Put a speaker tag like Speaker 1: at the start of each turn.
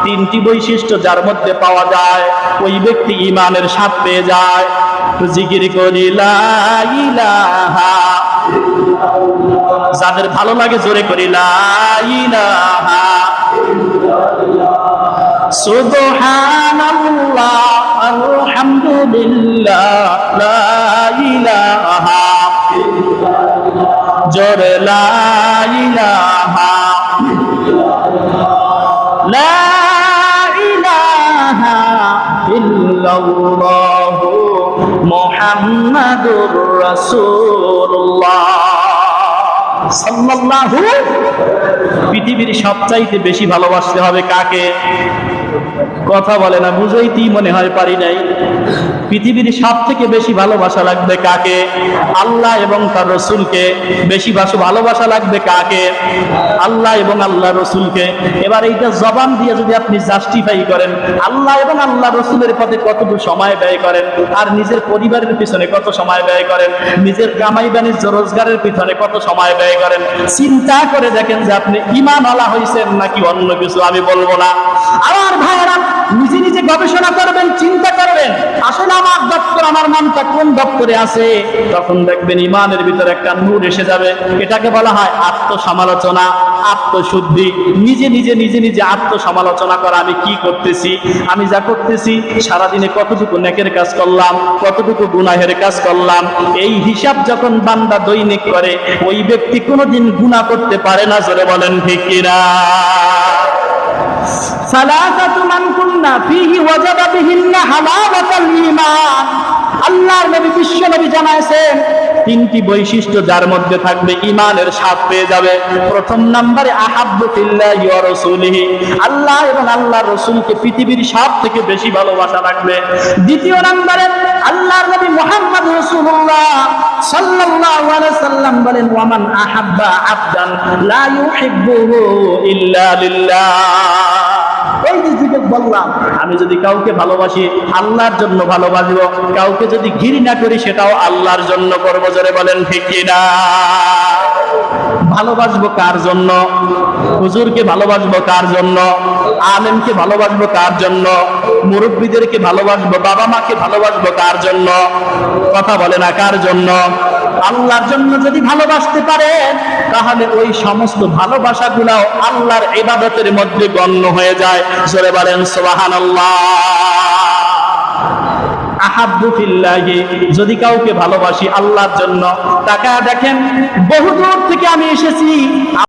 Speaker 1: তিনটি বৈশিষ্ট্য যার মধ্যে পাওয়া যায় ওই ব্যক্তি ঈমানের স্বাদ পেয়ে যায়। জিকির করি লা ইলাহা, যাদের ভালো লাগে জোরে করি লা ইলাহা সুবহানাল্লাহ আলহামদুলিল্লাহ লা ইলাহা জোরে লা ইলাহা লা ইলাহা ইল্লাল্লাহু মুহাম্মাদুর রাসূলুল্লাহ সাল্লাল্লাহু। পৃথিবীর সবচাইতে বেশি ভালোবাসতে হবে কাকে? কথা বলে না, বুঝাইতেই মনে হয় পারি নাই। পৃথিবীর সব থেকে বেশি ভালোবাসা লাগবে কাকে? আল্লাহ এবং তার রসুলকে। বেশি ভালোবাসা লাগবে কাকে? আল্লাহ এবং আল্লাহ রসুলকে। এবার এইটা জবান দিয়ে যদি আপনি জাস্টিফাই করেন, আল্লাহ এবং আল্লাহ রসুলের পথে কতটুকু সময় ব্যয় করেন, আর নিজের পরিবারের পিছনে কত সময় ব্যয় করেন, নিজের কামাই বাণিজ্য রোজগারের পিছনে কত সময় ব্যয় করেন, চিন্তা করে দেখেন যে আপনি ঈমানওয়ালা হয়েছেন নাকি অন্য কিছু। আমি বলবো না। আমার ভাইয়েরা, নিজে নিজে গবেষণা করবেন, চিন্তা করবেন আসলে আমার দপ্তর, আমার মনটা কোন দপ্তরে আছে। তখন দেখবেন ঈমানের ভিতরে একটা নূর এসে যাবে। এটাকে বলা হয় আত্মসমালোচনা, আত্মশুদ্ধি। নিজে নিজে নিজে নিজে আত্মসমালোচনা করা। আমি কি করতেছি, আমি যা করতেছি সারাদিনে কতটুকু নেকের কাজ করলাম, কতটুকু গুনাহের কাজ করলাম। এই হিসাব যখন বান্দা দৈনিক করে, ওই ব্যক্তি কোনোদিন গুনাহ করতে পারে না। জোরে বলেন ঠিক কিনা? সালাসাতু মান কুন্না ফীহি ওয়াজাবা বিহিন্না হালাওয়াতাল ঈমান। আল্লাহর নবী, বিশ্ব নবী জানাইছেন তিনটি বৈশিষ্ট্য যার মধ্যে থাকবে ঈমানের স্বাদ পেয়ে যাবে। প্রথম নম্বরে আহাব্বু ফিল্লাহি ওয়া রাসূলিহি, আল্লাহ এবং আল্লাহর রাসূলকে পৃথিবীর সব থেকে বেশি ভালোবাসা রাখবে। দ্বিতীয় নম্বরে আল্লাহর নবী মুহাম্মদ রাসূলুল্লাহ সাল্লাল্লাহু আলাইহি সাল্লাম বলেন, ওয়ামান আহাব্বা আবদান লা ইউহিব্বুহু ইল্লা লিল্লাহ। এই যে যুবক বললাম, আমি যদি কাউকে ভালোবাসি আল্লাহর জন্য ভালোবাসবো, কাউকে যদি ঘৃণা করি সেটাও আল্লাহর জন্য করব। জোরে বলেন ঠিক কিনা? ভালোবাসবো কার জন্য? হুজুরকে ভালোবাসবো কার জন্য? আলেমকে ভালোবাসবো কার জন্য? মুরব্বীদেরকে ভালোবাসবো, বাবা মাকে ভালোবাসবো কার জন্য? কথা বলে না, কার জন্য? আল্লাহর জন্য যদি ভালোবাসতে পারেন, তাহলে ওই সমস্ত ভালোবাসাগুলাও আল্লাহর ইবাদতের মধ্যে গণ্য হয়ে যায়। জোরে বলেন সুবহানাল্লাহ। আহাব্বু ফিল্লাহি, যদি কাউকে ভালোবাসি আল্লাহর জন্য, তাকায় দেখেন বহুদূর থেকে আমি এসেছি।